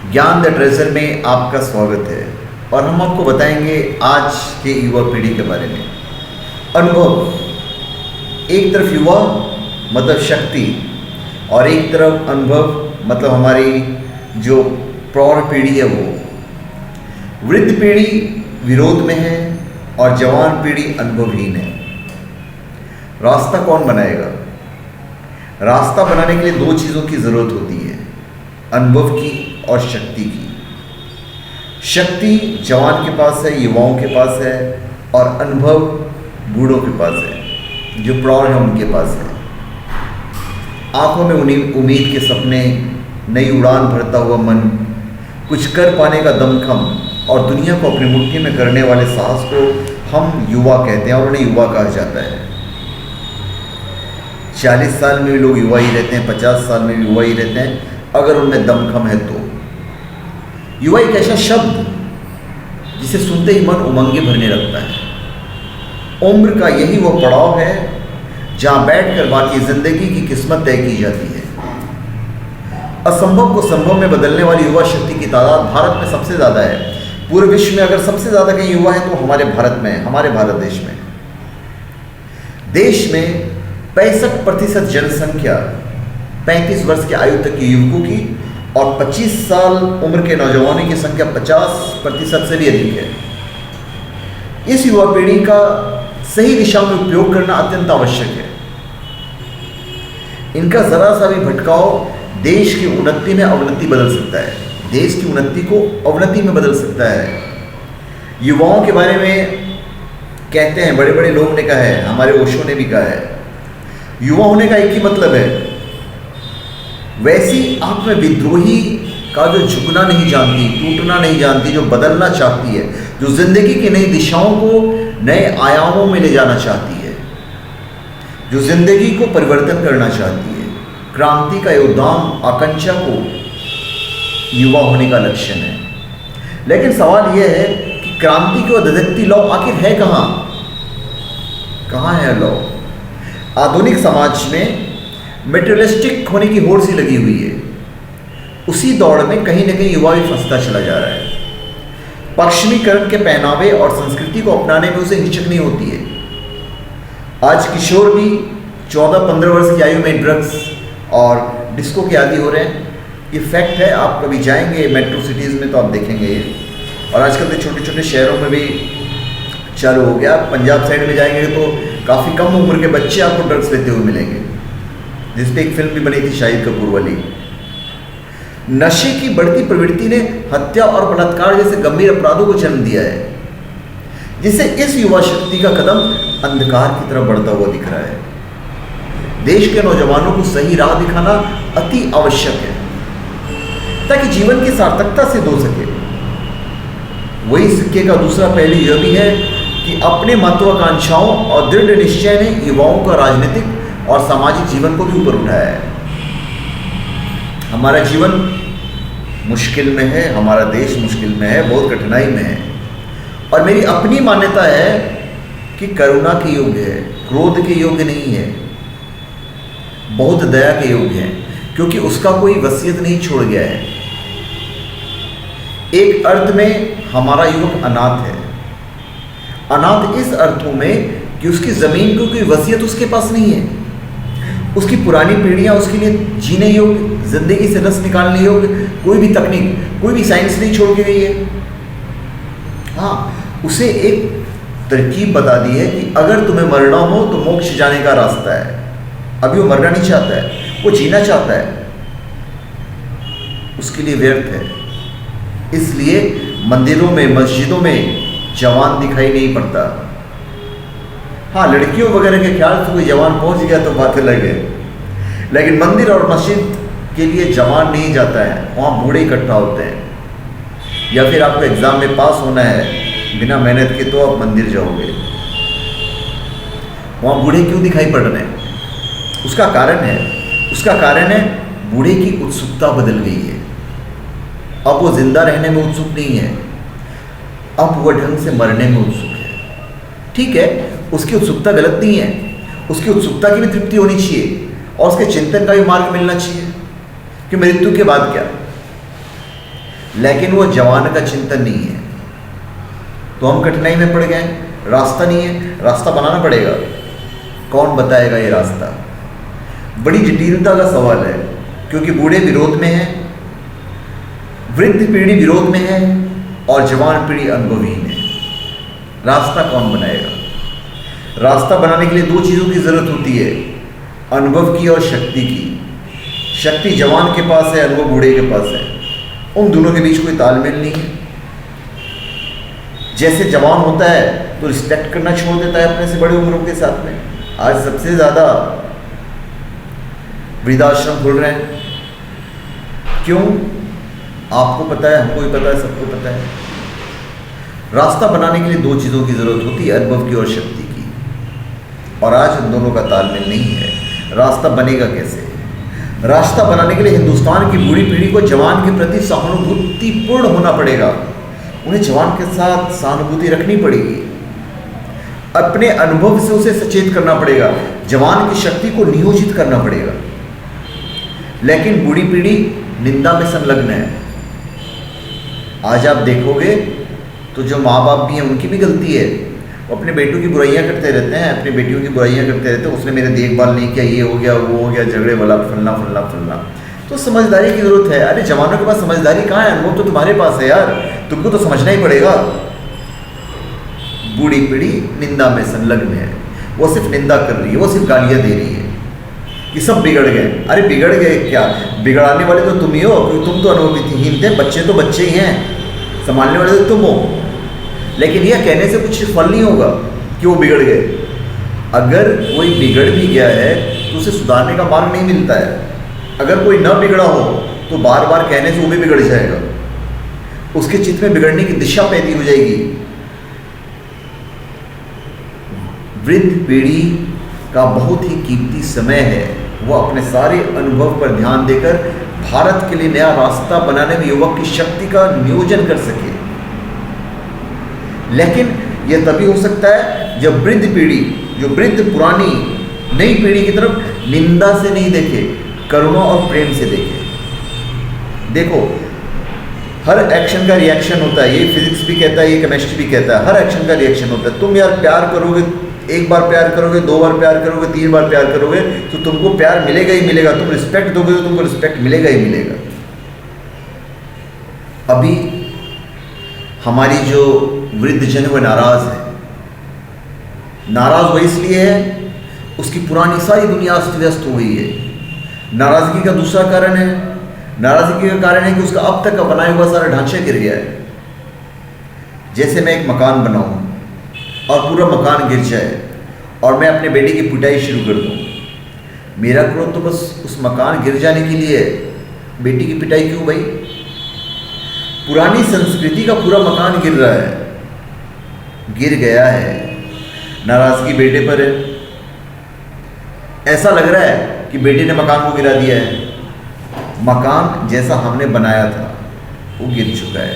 ज्ञान the treasure में आपका स्वागत है और हम आपको बताएंगे आज के युवा पीढ़ी के बारे में। अनुभव, एक तरफ युवा मतलब शक्ति और एक तरफ अनुभव मतलब हमारी जो प्रौढ़ पीढ़ी है वो। वृद्ध पीढ़ी विरोध में है और जवान पीढ़ी अनुभवहीन है। रास्ता कौन बनाएगा? रास्ता बनाने के लिए दो चीज़ों की ज़रूरत होती है, अनुभव की और शक्ति की। शक्ति जवान के पास है, युवाओं के पास है, और अनुभव बूढ़ों के पास है, जो प्रौढ़ हैं उनके पास है। आंखों में उम्मीद के सपने, नई उड़ान भरता हुआ मन, कुछ कर पाने का दमखम और दुनिया को अपनी मुट्ठी में करने वाले साहस को हम युवा कहते हैं और उन्हें युवा कहा जाता है। 40 साल में भी लोग युवा ही रहते हैं, 50 साल में भी युवा ही रहते हैं, अगर उनमें दमखम है तो। युवा एक ऐसा शब्द जिसे सुनते ही मन उमंगे भरने लगता है। उम्र का यही वो पड़ाव है जहां बैठकर बाकी जिंदगी की किस्मत तय की जाती है। असंभव को संभव में बदलने वाली युवा शक्ति की तादाद भारत में सबसे ज़्यादा है। पूरे विश्व में अगर सबसे ज़्यादा कहीं युवा है तो हमारे भारत में है, हमारे भारत देश में। देश में 65% जनसंख्या 35 वर्ष की आयु तक के युवकों की और 25 साल उम्र के नौजवानों की संख्या 50% से भी अधिक है। इस युवा पीढ़ी का सही दिशा में उपयोग करना अत्यंत आवश्यक है। इनका जरा सा भी भटकाव देश की उन्नति में अवनति बदल सकता है, देश की उन्नति को अवनति में बदल सकता है। युवाओं के बारे में कहते हैं, बड़े बड़े लोग ने कहा है, हमारे ओशो ने भी कहा है, युवा होने का एक ही मतलब है, वैसी आप में विद्रोही का जो झुकना नहीं जानती, टूटना नहीं जानती, जो बदलना चाहती है, जो जिंदगी की नई दिशाओं को नए आयामों में ले जाना चाहती है, जो जिंदगी को परिवर्तन करना चाहती है। क्रांति का योगदान, आकांक्षा को युवा होने का लक्षण है। लेकिन सवाल यह है कि क्रांति की धधकती लौ आखिर है कहाँ? कहाँ है लौ? आधुनिक समाज में मेटेरियलिस्टिक होने की होड़ सी लगी हुई है। उसी दौड़ में कहीं न कहीं युवा भी फंसता चला जा रहा है। पश्चिमीकरण के पहनावे और संस्कृति को अपनाने में उसे हिचक नहीं होती है। आज किशोर भी 14-15 वर्ष की आयु में ड्रग्स और डिस्को के आदी हो रहे हैं। ये फैक्ट है, आप कभी जाएंगे मेट्रो सिटीज़ में तो आप देखेंगे ये। और आजकल तो छोटे छोटे शहरों में भी चालू हो गया। पंजाब साइड में जाएंगे तो काफ़ी कम उम्र के बच्चे आपको ड्रग्स लेते हुए मिलेंगे, जिस पे एक फिल्म भी बनी थी शाहिद कपूर वाली। नशे की बढ़ती प्रवृत्ति ने हत्या और बलात्कार जैसे गंभीर अपराधों को जन्म दिया है, जिससे इस युवा शक्ति का कदम अंधकार की तरफ बढ़ता हुआ दिख रहा है। देश के नौजवानों को सही राह दिखाना अति आवश्यक है ताकि जीवन की सार्थकता सिद्ध हो सके। वही सिक्के का दूसरा पहलू यह भी है कि अपने महत्वाकांक्षाओं और दृढ़ निश्चय ने युवाओं का राजनीतिक और सामाजिक जीवन को भी ऊपर उठाया है। हमारा जीवन मुश्किल में है, हमारा देश मुश्किल में है, बहुत कठिनाई में है, और मेरी अपनी मान्यता है कि करुणा के युग है, क्रोध के युग नहीं है, बहुत दया के युग है, क्योंकि उसका कोई वसीयत नहीं छोड़ गया है। एक अर्थ में हमारा युवक अनाथ है। अनाथ इस अर्थों में कि उसकी ज़मीन को कोई वसीयत उसके पास नहीं है। उसकी पुरानी पीढ़ियां उसके लिए जीने योग्य, जिंदगी से रस निकालने योग्य कोई भी तकनीक, कोई भी साइंस नहीं छोड़ के गई है। हाँ, उसे एक तरकीब बता दी है कि अगर तुम्हें मरना हो तो मोक्ष जाने का रास्ता है। अभी वो मरना नहीं चाहता है, वो जीना चाहता है, उसके लिए व्यर्थ है। इसलिए मंदिरों में, मस्जिदों में जवान दिखाई नहीं पड़ता। हाँ, लड़कियों वगैरह के ख्याल से कोई जवान पहुंच गया तो बात अलग है, लेकिन मंदिर और मस्जिद के लिए जवान नहीं जाता है, वहाँ बूढ़े इकट्ठा होते हैं। या फिर आपको एग्ज़ाम में पास होना है बिना मेहनत के तो आप मंदिर जाओगे, वहाँ बूढ़े क्यों दिखाई पड़ रहे हैं? उसका कारण है बूढ़े की उत्सुकता बदल गई है। अब वो जिंदा रहने में उत्सुक नहीं है, अब वह ढंग से मरने में उत्सुक है। ठीक है, उसकी उत्सुकता गलत नहीं है, उसकी उत्सुकता की भी तृप्ति होनी चाहिए और उसके चिंतन का भी मार्ग मिलना चाहिए कि मृत्यु के बाद क्या। लेकिन वो जवान का चिंतन नहीं है। तो हम कठिनाई में पड़ गए, रास्ता नहीं है, रास्ता बनाना पड़ेगा। कौन बताएगा ये रास्ता? बड़ी जटिलता का सवाल है, क्योंकि बूढ़े विरोध में हैं, वृद्ध पीढ़ी विरोध में है और जवान पीढ़ी अनुभवहीन है। रास्ता कौन बनाएगा? रास्ता बनाने के लिए दो चीज़ों की ज़रूरत होती है, अनुभव की और शक्ति की। शक्ति जवान के पास है, अनुभव बूढ़े के पास है। उन दोनों के बीच कोई तालमेल नहीं है। जैसे जवान होता है तो रिस्पेक्ट करना छोड़ देता है अपने से बड़े उम्रों के साथ में। आज सबसे ज़्यादा वृद्धाश्रम खुल रहे हैं, क्यों? आपको पता है, हमको भी पता है, सबको पता है। रास्ता बनाने के लिए दो चीज़ों की ज़रूरत होती है, अनुभव की और शक्ति की, और आज उन दोनों का तालमेल नहीं है। रास्ता बनेगा कैसे? रास्ता बनाने के लिए हिंदुस्तान की बूढ़ी पीढ़ी को जवान के प्रति सहानुभूतिपूर्ण होना पड़ेगा। उन्हें जवान के साथ सहानुभूति रखनी पड़ेगी, अपने अनुभव से उसे सचेत करना पड़ेगा, जवान की शक्ति को नियोजित करना पड़ेगा। लेकिन बूढ़ी पीढ़ी निंदा में संलग्न है। आज आप देखोगे तो जो माँ बाप भी हैं उनकी भी गलती है, वो अपने बेटों की बुराइयां करते रहते हैं, अपनी बेटियों की बुराइयां करते रहते हैं। उसने मेरे देखभाल नहीं किया, ये हो गया, वो हो गया, झगड़े वाला, फलना फलना फलना। तो समझदारी की जरूरत है। अरे जवानों के पास समझदारी कहाँ है? अनुभव तो तुम्हारे पास है यार, तुमको तो समझना ही पड़ेगा। बूढ़ी पीढ़ी निंदा में संलग्न है, वो सिर्फ निंदा कर रही है, वो सिर्फ गालियां दे रही है कि सब बिगड़ गए। अरे बिगड़ गए क्या? बिगड़ाने वाले तो तुम ही हो, क्योंकि तुम तो अनुभवहीन थे। बच्चे तो बच्चे ही हैं, संभालने वाले तो तुम हो। लेकिन यह कहने से कुछ फल नहीं होगा कि वो बिगड़ गए। अगर कोई बिगड़ भी गया है तो उसे सुधारने का मार्ग नहीं मिलता है। अगर कोई न बिगड़ा हो तो बार बार कहने से वो भी बिगड़ जाएगा, उसके चित्त में बिगड़ने की दिशा पैदा हो जाएगी। वृद्ध पीढ़ी का बहुत ही कीमती समय है, वो अपने सारे अनुभव पर ध्यान देकर भारत के लिए नया रास्ता बनाने में युवक की शक्ति का नियोजन कर सके। लेकिन यह तभी हो सकता है जब वृद्ध पीढ़ी, जो वृद्ध पुरानी नई पीढ़ी की तरफ निंदा से नहीं देखे, करुणा और प्रेम से देखे। देखो, हर एक्शन का रिएक्शन होता है, ये फिजिक्स भी कहता है, ये केमिस्ट्री भी कहता है, हर एक्शन का रिएक्शन होता है। तुम यार प्यार करोगे, एक बार प्यार करोगे, दो बार प्यार करोगे, तीन बार प्यार करोगे तो तुमको प्यार मिलेगा ही मिलेगा। तुम रिस्पेक्ट दोगे तो तुमको रिस्पेक्ट मिलेगा ही मिलेगा। अभी हमारी जो वृद्ध जन वो नाराज है। नाराज वो इसलिए है, उसकी पुरानी सारी दुनिया अस्त व्यस्त हो गई है। नाराजगी का दूसरा कारण है, नाराजगी का कारण है कि उसका अब तक का बनाया हुआ सारा ढांचा गिर गया है। जैसे मैं एक मकान बनाऊं और पूरा मकान गिर जाए और मैं अपने बेटे की पिटाई शुरू कर दूं, मेरा क्रोध तो बस उस मकान गिर जाने के लिए है। बेटी की पिटाई क्यों भाई? पुरानी संस्कृति का पूरा मकान गिर रहा है, गिर गया है, नाराजगी बेटे पर है। ऐसा लग रहा है कि बेटे ने मकान को गिरा दिया है। मकान जैसा हमने बनाया था वो गिर चुका है।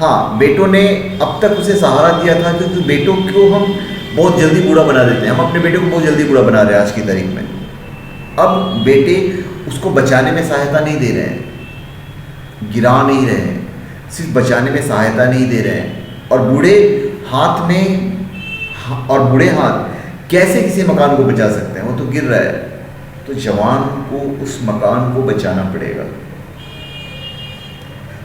हाँ, बेटों ने अब तक उसे सहारा दिया था, क्योंकि बेटों को हम बहुत जल्दी बूढ़ा बना देते हैं। हम अपने बेटे को बहुत जल्दी बूढ़ा बना रहे हैं आज की तारीख में। अब बेटे उसको बचाने में सहायता नहीं दे रहे हैं, गिरा नहीं रहे हैं, सिर्फ बचाने में सहायता नहीं दे रहे हैं। और बूढ़े हाथ कैसे किसी मकान को बचा सकते हैं? वो तो गिर रहा है। तो जवान को उस मकान को बचाना पड़ेगा।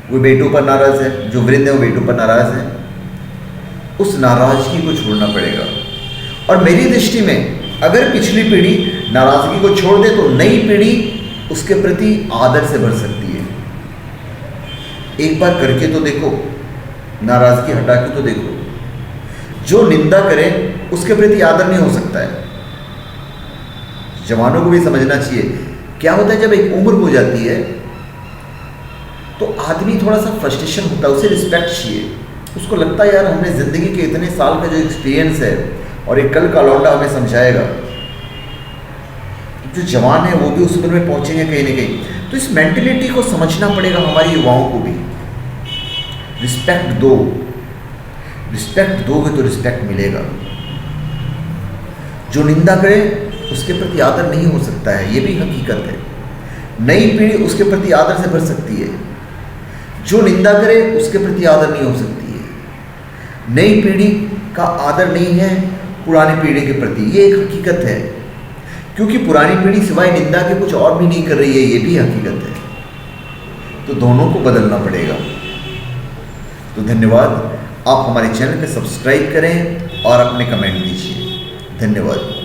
वो बेटों पर नाराज है, जो वृद्ध है वो बेटों पर नाराज है, उस नाराजगी को छोड़ना पड़ेगा। और मेरी दृष्टि में अगर पिछली पीढ़ी नाराजगी को छोड़ दे तो नई पीढ़ी उसके प्रति आदर से भर सकती है। एक बार करके तो देखो, नाराजगी हटा के तो देखो। जो निंदा करे उसके प्रति आदर नहीं हो सकता है। जवानों को भी समझना चाहिए। क्या होता है, जब एक उम्र हो जाती है तो आदमी थोड़ा सा फ्रस्ट्रेशन होता है, उसे रिस्पेक्ट चाहिए। उसको लगता है यार हमने ज़िंदगी के इतने साल का जो एक्सपीरियंस है और एक कल का लौंडा हमें समझाएगा। जो जवान है वो भी उस उम्र में पहुंचेंगे कहीं ना कहीं। तो इस मेंटेलिटी को समझना पड़ेगा हमारे युवाओं को भी। रिस्पेक्ट दो, रिस्पेक्ट दोगे तो रिस्पेक्ट मिलेगा। जो निंदा करे उसके प्रति आदर नहीं हो सकता है, ये भी हकीकत है। नई पीढ़ी उसके प्रति आदर से भर सकती है। जो निंदा करे उसके प्रति आदर नहीं हो सकती है। नई पीढ़ी का आदर नहीं है पुरानी पीढ़ी के प्रति, ये एक हकीकत है, क्योंकि पुरानी पीढ़ी सिवाय निंदा के कुछ और भी नहीं कर रही है, ये भी हकीकत है। तो दोनों को बदलना पड़ेगा। तो धन्यवाद। आप हमारे चैनल पे सब्सक्राइब करें और अपने कमेंट दीजिए। धन्यवाद।